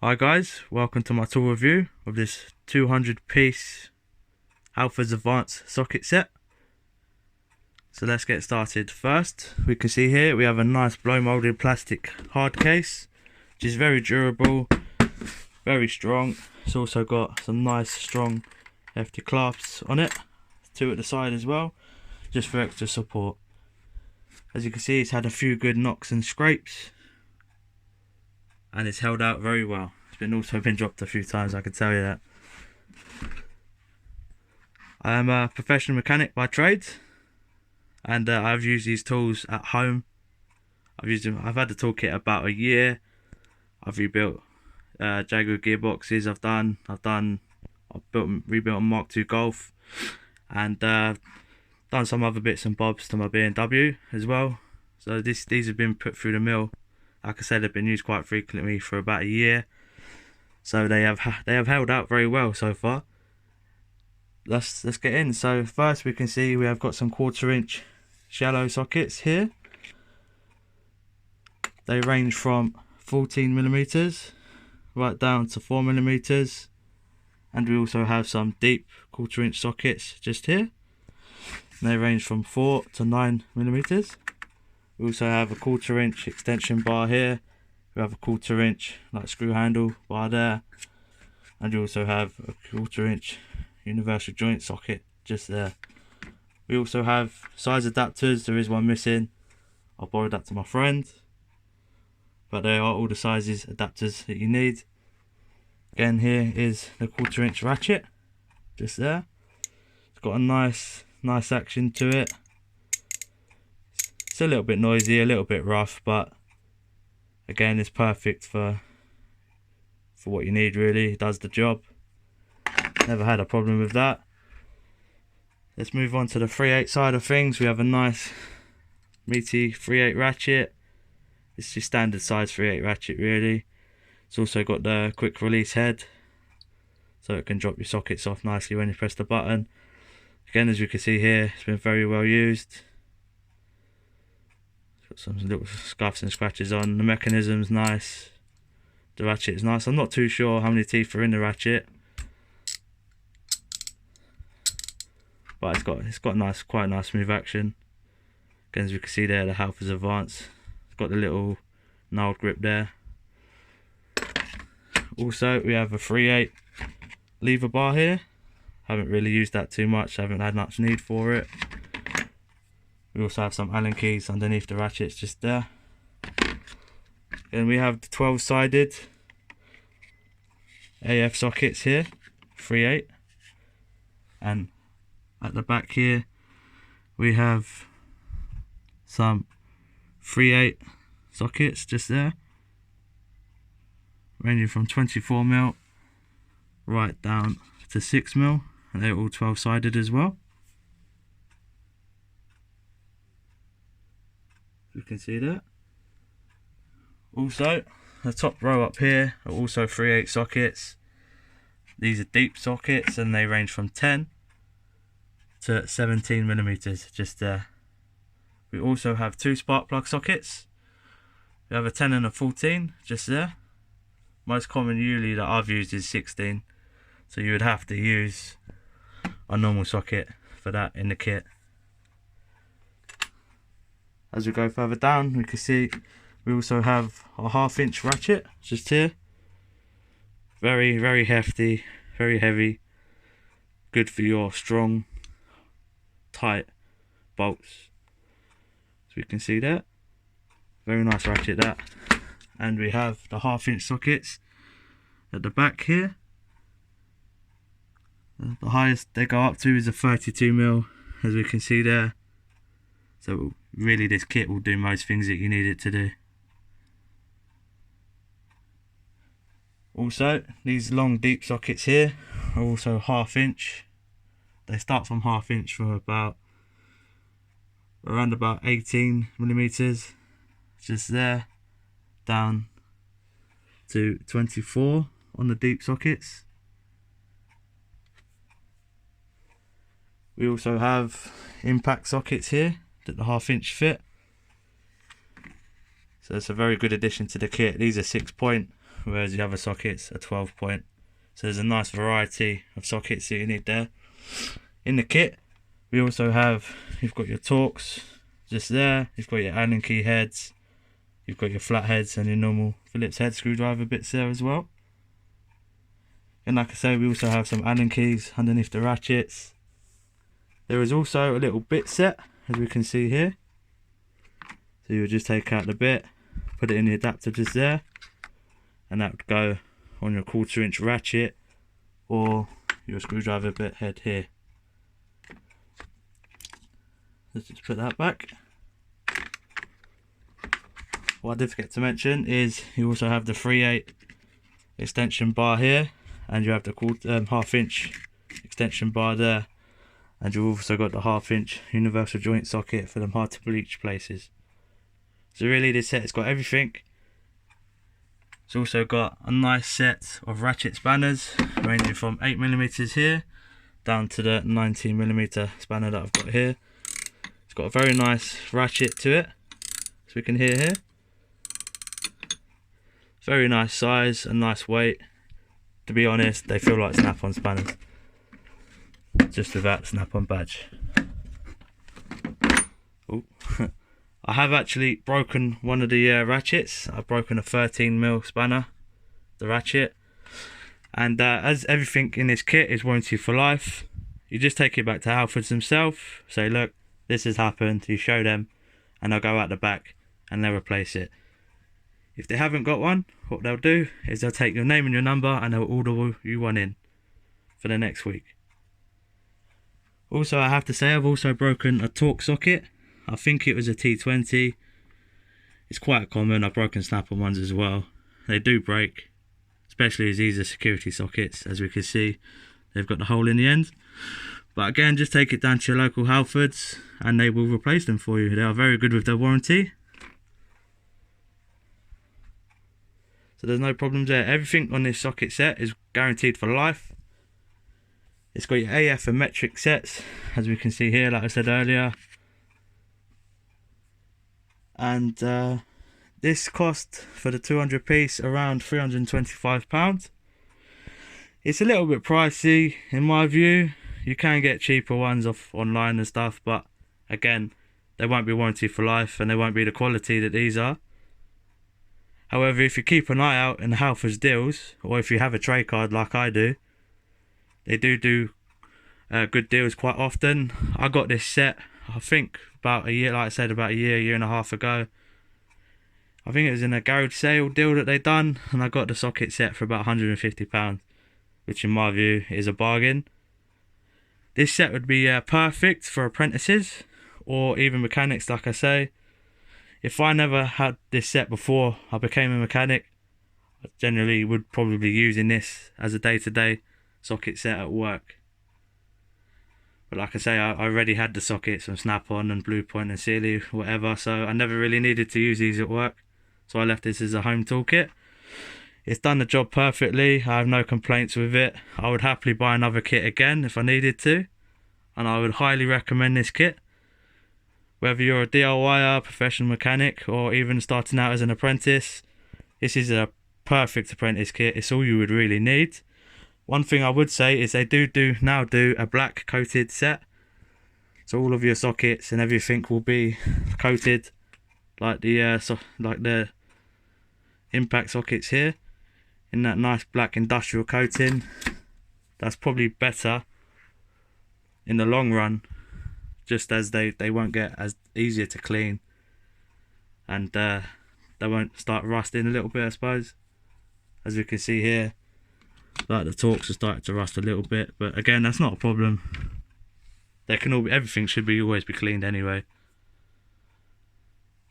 Hi guys, welcome to my tool review of this 200 piece halfords advanced socket set. So let's get started. First, we can see here we have a nice blow molded plastic hard case, which is very durable, very strong. It's also got some nice strong hefty clasps on it, two at the side as well, just for extra support. As you can see, it's had a few good knocks and scrapes, and it's held out very well. It's also been dropped a few times, I can tell you that. I am a professional mechanic by trade, and I've used these tools at home. I've had the toolkit about a year. I've rebuilt Jaguar gearboxes. I've rebuilt a Mark II Golf, and done some other bits and bobs to my BMW as well. So these have been put through the mill. Like I said, they've been used quite frequently for about a year, so they have held out very well so far. Let's get in. So first, we can see we have got some 1/4 inch shallow sockets here. They range from 14mm right down to 4mm, and we also have some deep 1/4 inch sockets just here. And they range from 4 to 9mm. We also have a 1/4 inch extension bar here. We have a 1/4 inch like screw handle bar there, and you also have a 1/4 inch universal joint socket just there. We also have size adapters. There is one missing. I borrowed that to my friend, but they are all the sizes adapters that you need. Again, here is the 1/4 inch ratchet just there. It's got a nice action to it. It's a little bit noisy, a little bit rough, but again, it's perfect for what you need really. It does the job. Never had a problem with that. Let's move on to the 3/8 side of things. We have a nice meaty 3/8 ratchet. It's your standard size 3/8 ratchet really. It's also got the quick release head, so it can drop your sockets off nicely when you press the button. Again, as you can see here, it's been very well used. Got some little scuffs and scratches on. The mechanism's nice. The ratchet is nice. I'm not too sure how many teeth are in the ratchet, but it's got quite a nice smooth action. Again, as you can see there, the halfords advanced. It's got the little gnarled grip there. Also, we have a 3/8 lever bar here. Haven't really used that too much. Haven't had much need for it. We also have some Allen keys underneath the ratchets just there. Then we have the 12-sided AF sockets here, 3/8. And at the back here, we have some 3/8 sockets just there, ranging from 24mm right down to 6mm, and they're all 12-sided as well. You can see that. Also, the top row up here are also 3/8 sockets. These are deep sockets, and they range from 10 to 17mm just there. We also have two spark plug sockets. We have a 10 and a 14 just there. Most common usually that I've used is 16, so you would have to use a normal socket for that in the kit. As we go further down, we can see we also have a 1/2 inch ratchet just here. Very hefty, very heavy. Good for your strong, tight bolts. So we can see that. Very nice ratchet that. And we have the 1/2 inch sockets at the back here. The highest they go up to is a 32mm, as we can see there. So really, this kit will do most things that you need it to do. Also, these long deep sockets here are also 1/2 inch. They start from 1/2 inch from around about 18mm, just there, down to 24 on the deep sockets. We also have impact sockets here that the 1/2 inch fit. So it's a very good addition to the kit. These are 6-point whereas the other sockets are 12 point. So there's a nice variety of sockets that you need there. In the kit, we also have, you've got your Torx just there, you've got your Allen key heads, you've got your flat heads and your normal Phillips head screwdriver bits there as well. And like I say, we also have some Allen keys underneath the ratchets. There is also a little bit set, as we can see here. So you'll just take out the bit, put it in the adapter just there, and that would go on your 1/4 inch ratchet or your screwdriver bit head here. Let's just put that back. What I did forget to mention is you also have the 3/8 extension bar here, and you have the 1/2 inch extension bar there, and you've also got the 1/2 inch universal joint socket for them hard to bleach places. So really this set has got everything. It's also got a nice set of ratchet spanners ranging from 8mm here down to the 19mm spanner that I've got here. It's got a very nice ratchet to it, as we can hear here. Very nice size and nice weight. To be honest, they feel like snap-on spanners, just without the snap-on badge. Oh. I have actually broken one of the ratchets. I've broken a 13mm spanner, the ratchet. And as everything in this kit is warranty for life, you just take it back to Halfords themselves, say look, this has happened, you show them, and they'll go out the back and they'll replace it. If they haven't got one, what they'll do is they'll take your name and your number and they'll order you one in for the next week. Also, I have to say, I've also broken a Torx socket. I think it was a T20. It's quite common. I've broken snap-on ones as well. They do break, especially as these are security sockets. As we can see, they've got the hole in the end. But again, just take it down to your local Halfords and they will replace them for you. They are very good with their warranty. So there's no problems there. Everything on this socket set is guaranteed for life. It's got your AF and metric sets, as we can see here, like I said earlier. And this cost for the 200 piece around £325. It's a little bit pricey in my view. You can get cheaper ones off online and stuff, but again, they won't be warranty for life and they won't be the quality that these are. However, if you keep an eye out in the Halfords deals, or if you have a trade card like I do, they do good deals quite often. I got this set, I think about a year, like I said, about a year and a half ago. I think it was in a garage sale deal that they done, and I got the socket set for about £150, which in my view is a bargain. This set would be perfect for apprentices or even mechanics, like I say. If I never had this set before I became a mechanic, I generally would probably be using this as a day-to-day socket set at work. But like I say, I already had the sockets from Snap-on and Bluepoint and Sealy, whatever, so I never really needed to use these at work. So I left this as a home toolkit. It's done the job perfectly. I have no complaints with it. I would happily buy another kit again if I needed to, and I would highly recommend this kit. Whether you're a DIYer, professional mechanic, or even starting out as an apprentice, this is a perfect apprentice kit. It's all you would really need. One thing I would say is they now do a black coated set, so all of your sockets and everything will be coated like the impact sockets here, in that nice black industrial coating. That's probably better in the long run, just as they won't get as easier to clean, and they won't start rusting a little bit, I suppose. As we can see here, like the Torx are starting to rust a little bit, but again, that's not a problem. They can everything should always be cleaned anyway,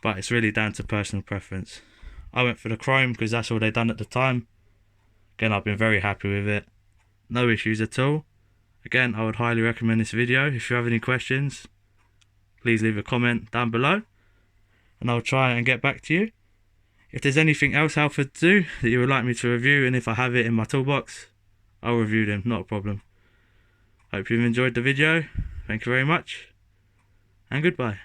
but it's really down to personal preference. I went for the chrome because that's all they done at the time. Again, I've been very happy with it, no issues at all. Again, I would highly recommend this video. If you have any questions, please leave a comment down below and I'll try and get back to you. If there's anything else Halfords do that you would like me to review, and if I have it in my toolbox, I'll review them, not a problem. Hope you've enjoyed the video. Thank you very much, and goodbye.